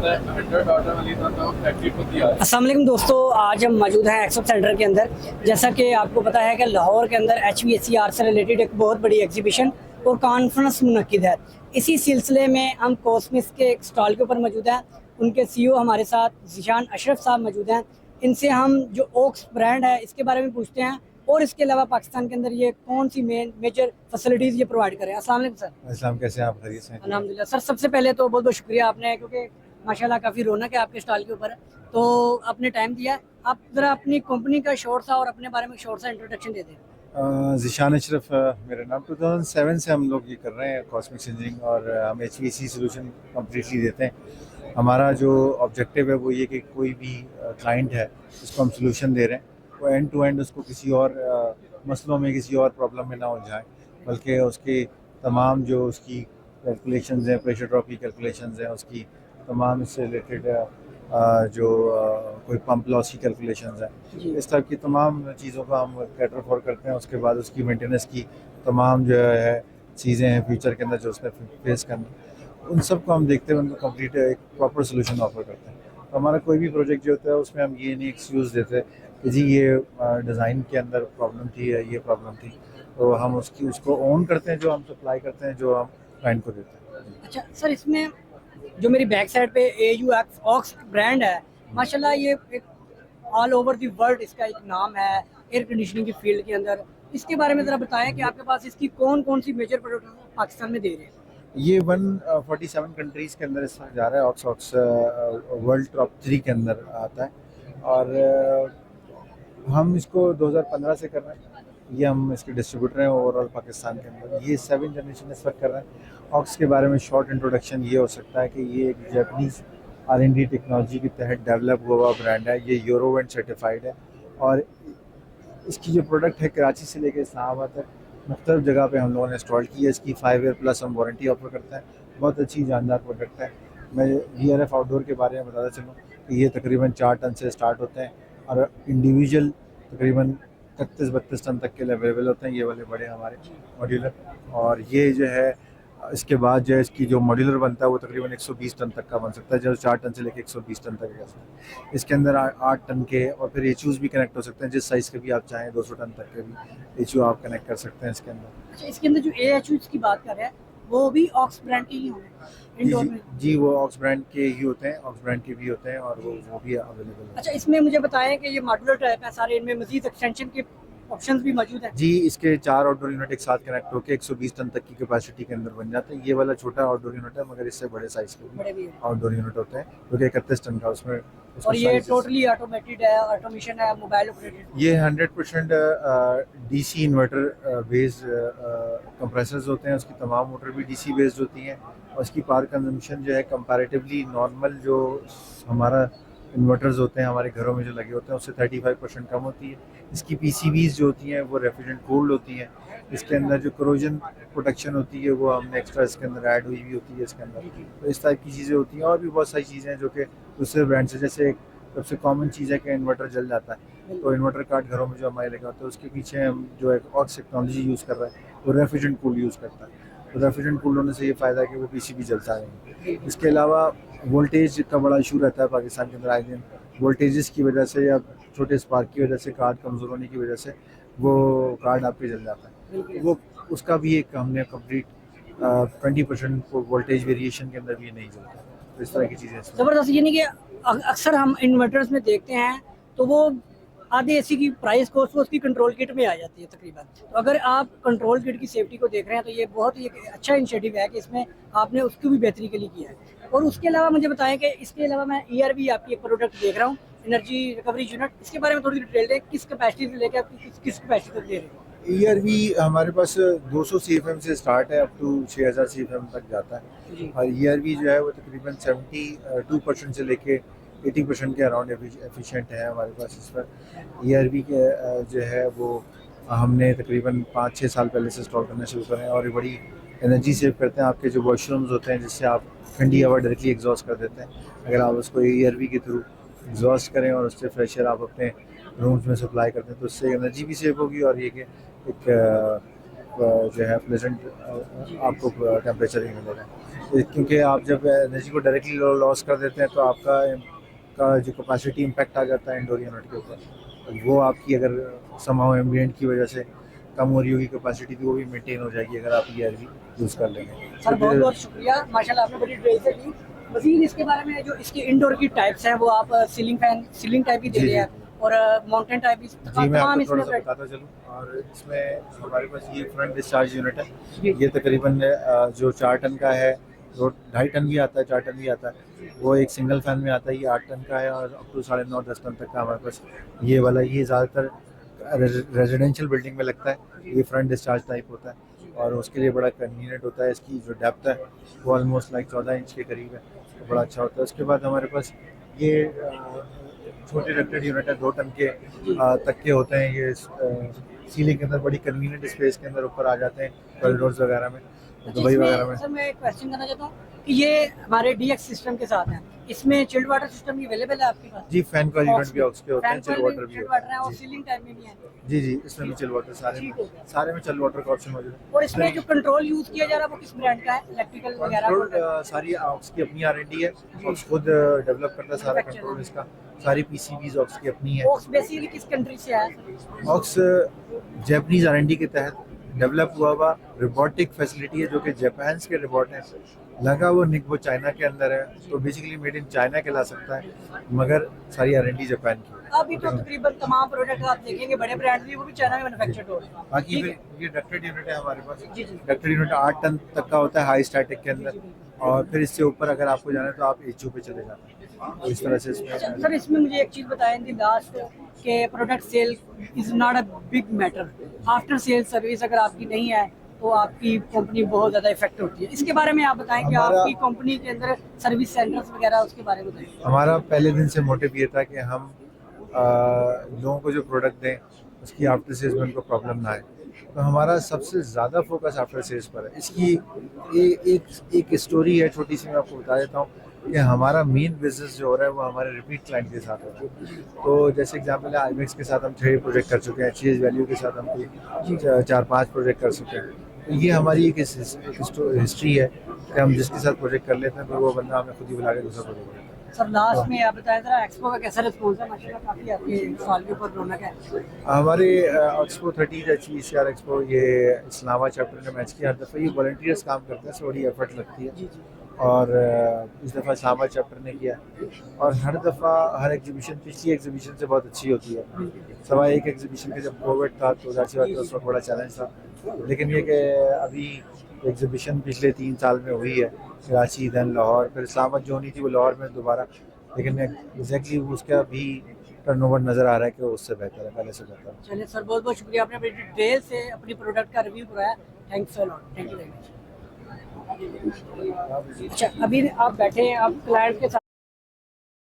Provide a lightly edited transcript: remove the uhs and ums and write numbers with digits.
अस्सलाम वालेकुम दोस्तों, आज हम मौजूद हैं एक्सपो सेंटर के अंदर। जैसा कि आपको पता है कि लाहौर के अंदर HVACR से रिलेटेड एक बहुत बड़ी एग्जीबिशन और कॉन्फ्रेंस मुनक्किद है। इसी सिलसिले में हम कॉस्मिक्स के एक स्टॉल के ऊपर मौजूद हैं। उनके CEO हमारे साथ ज़ीशान अशरफ साहब मौजूद हैं। इनसे हम जो ओक्स ब्रांड है इसके बारे में पूछते हैं और इसके अलावा पाकिस्तान के अंदर ये कौन सी मेजर फैसिलिटीज़ ये प्रोवाइड करें। अस्सलाम वालेकुम सर। अस्सलाम, कैसे हैं आप? खैरियत से हैं? अल्हम्दुलिल्लाह सर, सबसे पहले तो बहुत बहुत शुक्रिया आपने, क्योंकि माशाल्लाह काफ़ी रौनक है आपके स्टॉल के ऊपर, तो आपने टाइम दिया। आप ज़रा अपनी कंपनी का शॉर्ट सा और अपने बारे में शॉर्ट सा इंट्रोडक्शन दे दें। ज़ीशान अशरफ मेरा नाम। 2007 से हम लोग ये कर रहे हैं कॉस्मिक्स इंजीनियरिंग, और हम HVAC सोल्यूशन कम्प्लीटली देते हैं। हमारा जो ऑब्जेक्टिव है वो ये कि कोई भी क्लाइंट है उसको हम सोल्यूशन दे रहे हैं, वो एंड टू एंड उसको किसी और मसलों में, किसी और प्रॉब्लम में ना उलझाएं, बल्कि उसके तमाम जो उसकी कैलकुलेशंस हैं, प्रेशर ड्रॉप की कैलकुलेशंस हैं, उसकी तमाम इससे रिलेटेड जो कोई पंप लॉस की कैलकुलेशंस हैं, इस टाइप की तमाम चीज़ों का हम कैटर फॉर करते हैं। उसके बाद उसकी मेंटेनेंस की तमाम जो है चीज़ें हैं फ्यूचर के अंदर जो उसने फेस करना, उन सब को हम देखते हुए उनको कंप्लीट एक प्रॉपर सोल्यूशन ऑफर करते हैं। तो हमारा कोई भी प्रोजेक्ट जो होता है उसमें हम ये नहीं एक्सक्यूज़ देते कि जी ये डिज़ाइन के अंदर प्रॉब्लम थी या ये प्रॉब्लम थी, तो हम उसको ओन करते हैं, जो हम सप्लाई करते हैं, जो हम क्लाइंट को देते हैं। अच्छा सर, इसमें जो मेरी बैक साइड पे AUX ऑक्स ब्रांड है, माशाल्लाह ये एक ऑल ओवर दी वर्ल्ड इसका एक नाम है एयर कंडीशनिंग की फील्ड के अंदर। इसके बारे में ज़रा बताएं कि आपके पास इसकी कौन कौन सी मेजर प्रोडक्ट पाकिस्तान में दे रहे हैं। ये 147 कंट्रीज़ के अंदर इस वक्त जा रहा है। ऑक्स वर्ल्ड टॉप 3 के अंदर आता है, और हम इसको 2015 से कर रहे हैं। ये हम इसके डिस्ट्रीब्यूटर हैं ओवरऑल पाकिस्तान के अंदर। ये 7 जनरेशन इस वक्त कर रहे हैं। ऑक्स के बारे में शॉर्ट इंट्रोडक्शन ये हो सकता है कि ये एक जापानीज़ R&D टेक्नोलॉजी के तहत डेवलप हुआ ब्रांड है। ये यूरोवेंट सर्टिफाइड है, और इसकी जो प्रोडक्ट है कराची से लेकर इस्लामाबाद तक मुख्तलिफ जगह पे हम लोगों ने इंस्टॉल की है। इसकी 5 ईयर प्लस हम वारंटी ऑफर करते हैं। बहुत अच्छी जानदार प्रोडक्ट है। मैं VRF आउटडोर के बारे में बताता चलूँ कि ये तकरीबन 4 टन से स्टार्ट होते हैं, और इंडिविजुअल तकरीबन 31-32 टन तक के लिए अवेलेबल होते हैं, ये वाले बड़े हमारे मॉड्यूलर। और ये जो है इसके बाद जो है इसकी जो मॉड्यूलर बनता है वो तकरीबन 120 टन तक का बन सकता है, जो 4 टन से लेकर 120 टन तक का। इसके अंदर 8 टन के और फिर एचयूज़ भी कनेक्ट हो सकते हैं, जिस साइज़ के भी आप चाहें। 200 टन तक के भी एचयू आप कनेक्ट कर सकते हैं इसके अंदर। अच्छा, इसके अंदर जो AHUs की बात कर रहे हैं वो भी ऑक्स ब्रांड के ही होंगे इंडोर में? जी, वो ऑक्स ब्रांड के ही होते हैं, ऑक्स ब्रांड के भी होते हैं, और वो भी अवेलेबल है। अच्छा, इसमें मुझे बताएं कि ये मॉड्यूलर टाइप है सारे, इनमें मजीद एक्सटेंशन के ऑप्शंस भी मौजूद हैं? जी, इसके 4 आउटडोर यूनिट एक साथ कनेक्ट होकर 120 टन तक की कैपेसिटी के अंदर बन जाते हैं। ये वाला छोटा आउटडोर यूनिट है, मगर इससे बड़े साइज के भी आउटडोर यूनिट होते हैं, जो कि 31 टन का उसमें। और ये टोटली ऑटोमेटेड है, ऑटोमेशन है, मोबाइल ऑपरेटेड? ये 100% DC इन्वर्टर बेस्ड कंप्रेसर्स होते हैं। उसकी तमाम मोटर भी DC बेस्ड होती हैं, और उसकी पावर कंजम्पशन जो है कंपैरेटिवली नॉर्मल जो हमारा इन्वर्टर्स होते हैं हमारे घरों में जो लगे होते हैं उससे 35% कम होती है। इसकी PCBs जो होती हैं वो रेफ्रिजरेंट कूल्ड होती हैं। इसके अंदर जो करोजन प्रोटेक्शन होती है वो हमने एक्स्ट्रा इसके अंदर ऐड हुई भी होती है इसके अंदर। तो इस टाइप की चीज़ें होती हैं, और भी बहुत सारी चीज़ें हैं जो कि दूसरे ब्रांड से, जैसे एक सबसे कॉमन चीज़ है कि इन्वर्टर जल जाता है, तो इन्वर्टर कार्ड घरों में जो हमारे लगा होता है उसके पीछे हम जो एक ऑक्स टेक्नोलॉजी यूज़ कर रहे हैं वो रेफ्रिजरेंट कूल यूज़ करता है। तो रेफ्रिजरेंट कूल होने से ये फ़ायदा है कि वो PCB जलता नहीं। इसके अलावा वोल्टेज का बड़ा इशू रहता है पाकिस्तान के अंदर आए दिन। वोल्टेजेस की वजह से या छोटे स्पार्क की वजह से, कार्ड कमज़ोर होने की वजह से वो कार्ड आपके जल जाता है। वो उसका भी एक हमने कंप्लीट 20% वोल्टेज वेरिएशन के अंदर भी नहीं जलता। तो इस तरह की चीज़ें ज़बरदस्त। यानी कि अक्सर हम इन्वर्टर्स में देखते हैं तो वो आधे AC की प्राइस कॉस्ट वो उसकी कंट्रोल किट में आ जाती है तकरीबन। तो अगर आप कंट्रोल किट की सेफ्टी को देख रहे हैं तो ये बहुत ही एक अच्छा इनिशिएटिव है कि इसमें आपने उसकी भी बेहतरी के लिए किया है। और उसके अलावा मुझे बताएं कि इसके अलावा मैं ERV आपकी एक प्रोडक्ट देख रहा हूँ, एनर्जी रिकवरी यूनिट, इसके बारे में थोड़ी डिटेल दें। किस कैपेसिटी से लेकर आप किस कैपेसिटी तक दे रहे हैं? ERV हमारे पास 200 CFM से स्टार्ट है, अप टू 6000 CFM तक जाता है। और ERV जो है वो तकरीबन 72% से लेके 80% के अराउंड एफिशिएंट है हमारे पास इस पर। ERV के जो है वो हमने तकरीबन 5-6 साल पहले से इंस्टॉल करना शुरू करें, और ये बड़ी एनर्जी सेव करते हैं। आपके जो वॉशरूम्स होते हैं जिससे आप ठंडी हवा डायरेक्टली एग्जॉस्ट कर देते हैं, अगर आप उसको ERV के थ्रू एग्जॉस्ट करें और उससे फ्रेश एयर आप अपने रूम्स में सप्लाई करते हैं तो उससे एनर्जी भी सेव होगी, और ये कि एक जो है प्लेजेंट आपको टेम्परेचर ही मिलेगा। क्योंकि आप जब एनर्जी को डायरेक्टली लॉस कर देते हैं तो आपका जो कैपेसिटी इम्पैक्ट आ जाता है इंडोर यूनिट के ऊपर, वो आपकी अगर समहाउ एम्बिएंट की वजह से कम हो रही होगी कैपेसिटी, तो वो भी मेंटेन हो जाएगी अगर आप ये यूज़ कर लेंगे। सर बहुत बहुत शुक्रिया, माशाल्लाह आपने बड़ी डिटेल से दी। मज़ीद इसके बारे में जो इसके इंडोर की टाइप्स हैं वो आप सीलिंग टाइप ही दे जी, रहे जी। हैं और माउंटेन टाइप भी जी, मैं तमाम आपको इसमें थोड़ा सा बताता चलूँ। और इसमें हमारे पास ये फ्रंट डिस्चार्ज यूनिट है, जी। ये तकरीबन जो 4 टन का है, वो 2.5 टन भी आता है, 4 टन भी आता है, वो एक सिंगल फैन में आता है। ये 8 टन का है और अप टू 9.5-10 टन तक का हमारे पास ये वाला, ये ज़्यादातर रेजिडेंशियल बिल्डिंग में लगता है। ये फ्रंट डिस्चार्ज टाइप होता है और उसके लिए बड़ा कन्वीनियंट होता है। इसकी जो डेप्थ है वो ऑलमोस्ट लाइक 14 इंच के करीब है, तो बड़ा अच्छा होता है। उसके बाद हमारे पास ये छोटे डक्टेड यूनिट है, 2 टन के तक के होते हैं। ये सीलिंग के अंदर बड़ी कन्वीनियंट स्पेस के अंदर ऊपर आ जाते हैं, कॉरिडोर्स वगैरह में, दुबई वगैरह में। सर मैं एक क्वेश्चन करना चाहता हूँ कि ये हमारे डीएक्स सिस्टम के साथ है, इसमें चिल्ड वाटर सिस्टम भी अवेलेबल है आपके पास? जी, फैन का यूनिट भी ऑक्स के होते हैं, चिल वाटर भी चिल्ड होता वाटर है और है। सीलिंग टाइप में भी है। जी जी, इसमें भी चिल वाटर ठीक हो गया। सारे में चिल वाटर का ऑप्शन मौजूद है। और इसमें जो कंट्रोल यूज किया जा रहा है वो किस ब्रांड का है, इलेक्ट्रिकल वगैरह? कंट्रोल सारी ऑक्स की अपनी R&D है, ऑक्स खुद डेवलप करता है सारा कंट्रोल इसका। सारी PCBs ऑक्स की अपनी है। ऑक्स बेसिकली किस कंट्री से आया है? ऑक्स जापानीज R&D के तहत डेवलप हुआ रोबोटिक फैसिलिटी है, जो कि जापान के रोबोट हैं। लगा वो वो चाइना के अंदर है, तो बेसिकली मेड इन चाइना कहला सकता है, मगर सारी R&D जापान की है। अभी तो तकरीबन तमाम प्रोडक्ट आप देखेंगे बड़े ब्रांड भी वो भी चाइना में मैन्युफैक्चर्ड हो रहे हैं। बाकी ठीक फिर है। ये डक्टेड यूनिट है हमारे पास। जी, जी। डक्टेड यूनिट 8 टन तक का होता है हाई स्टैटिक के अंदर, और फिर इससे ऊपर अगर आपको जाना है तो आप HU पे चले जाते हैं। तो इस तरह से अच्छा, इसमें सर इसमें मुझे एक चीज़ बताएं दी लास्ट के product sale is not a big matter, after sale service अगर आपकी नहीं है तो आपकी कंपनी बहुत ज़्यादा इफेक्ट होती है। इसके बारे में आप बताएं कि हमारा- आपकी कंपनी के अंदर सर्विस सेंटर्स वगैरह उसके बारे में बताएं। हमारा पहले दिन से मोटिव ये था कि हम लोगों को जो प्रोडक्ट दें उसकी आफ्टर सेल्स में उनको प्रॉब्लम ना आए। तो हमारा सबसे ज़्यादा फोकस आफ्टर सेल्स पर है। इसकी एक स्टोरी है छोटी सी, मैं आपको बता देता हूँ कि हमारा मेन बिजनेस जो हो रहा है वो हमारे रिपीट क्लाइंट के साथ हो रहा है। तो जैसे एग्जांपल है, IMEX के साथ हम 6 प्रोजेक्ट कर चुके हैं, चीज वैल्यू के साथ हम 4-5 प्रोजेक्ट कर चुके हैं। तो ये हमारी एक हिस्ट्री है कि हम जिसके साथ प्रोजेक्ट कर लेते हैं तो वो बंदा हमें खुद ही बुला के दूसरा प्रोजेक्ट करता है। सर लास्ट में आप बताएं जरा एक्सपो का कैसा रिस्पॉन्स है? माशाल्लाह काफ़ी आपके साल के ऊपर रौनक है। हमारे एक्सपो 30 HVCR एक्सपो ये इस्लामाबाद चैप्टर ने मैच किया। हर दफ़ा ये वॉलंटियर्स काम करते हैं, सो बड़ी एफर्ट लगती है। जी जी। और इस दफ़ा इस्लामाबाद चैप्टर ने किया, और हर दफ़ा हर एग्जीबिशन पिछली एग्जीबिशन से बहुत अच्छी होती है। सवा एक एग्जीबिशन के जब कोविड था तो जाहिर सी बात है उस वक्त बड़ा चैलेंज था, लेकिन ये कि अभी एग्जीबिशन पिछले 3 साल में हुई है, कराची, दैन लाहौर, फिर इस्लामाबाद जो होनी थी वो लाहौर में दोबारा, लेकिन एग्जैक्टली उसका भी टर्नओवर नज़र आ रहा है कि वो उससे बेहतर है, पहले से बेहतर है। चलिए सर बहुत बहुत शुक्रिया, आपने बड़ी डिटेल से अपनी प्रोडक्ट का रिव्यू कराया। Thanks a lot, thank you very much. अच्छा अभी आप बैठे हैं, आप क्लाइंट के साथ